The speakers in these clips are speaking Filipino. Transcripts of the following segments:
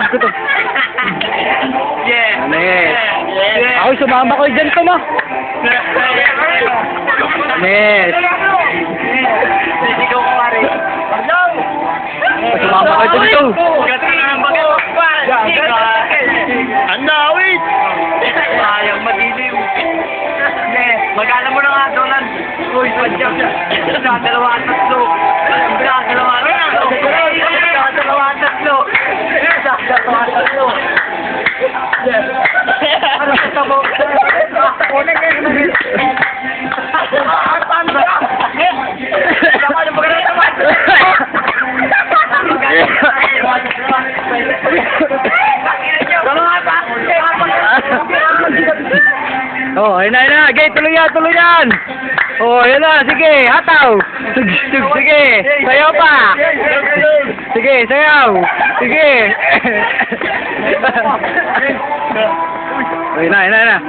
ko to. Yeah. Anes. Yeah. Ako sumama ko dyan to mo. Anes. Hindi ko kumari. Sumama ko dyan to. Ang dawit! Sayang madilim. Magkala mo na nga, Dolan. Uy, sadya. Sa dalawa at tatlo. Sa dalawa at tatlo. Sa dalawa at tatlo. Sa dalawa at tatlo. Ano sa tabo? Una kayo na rin. Paano ba? Dapat yung pagkakita naman. Oh, ayun na. Okay, tuloy yan. Oh, ayun na. Sige, hataw. Sige. Sayaw pa. Sige, sayaw. Sige. Ayun na.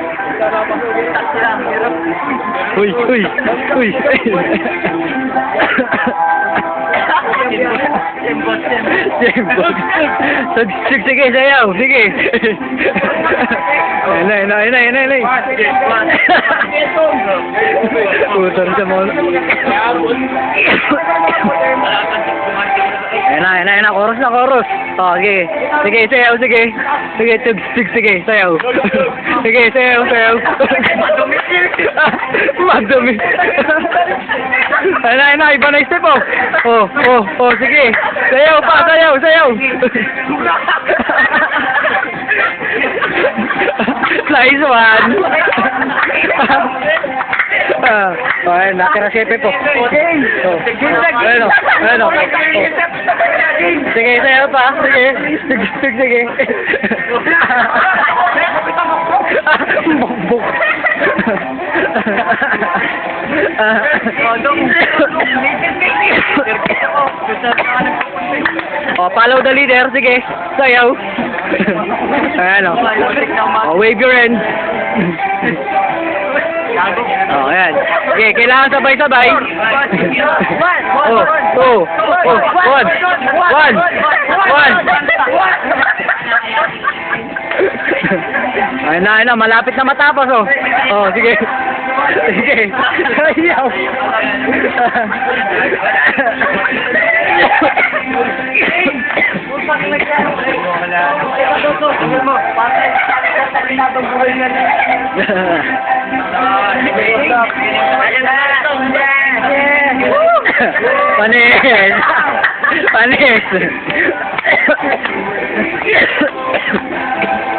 Uy. Sige, sayaw. Sige. Ayun na. Putar sa mga... Ayun na. Chorus. Oh, sige. Sige, sayaw. Sige, sayaw. Sige, sayaw. Madumi. Ayun na. Iba na step, oh. Oh, sige. Sayaw pa, sayaw. Nice one. Ayun, nakira si Pepe po. Ayun. Sige, sayaw pa. Sige. Bukbuk. Follow the leader. Sige, sayaw. Ayan o. Wave your hand. Ayan. Okay, kailangan sabay-sabay. One. Ayun na, malapit na matapos, oh. Oh, sige. Ayaw. Panis.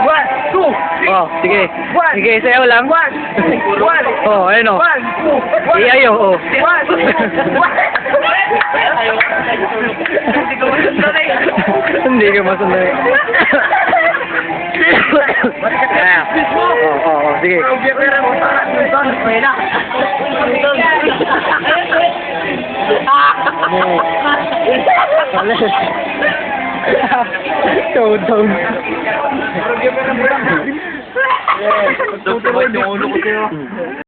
One, two. Oh, sige. Sige, sayaw lang. One. Oh, ayun o. Iyayo, oh. Hindi ka masunod. Oh, sige. Down.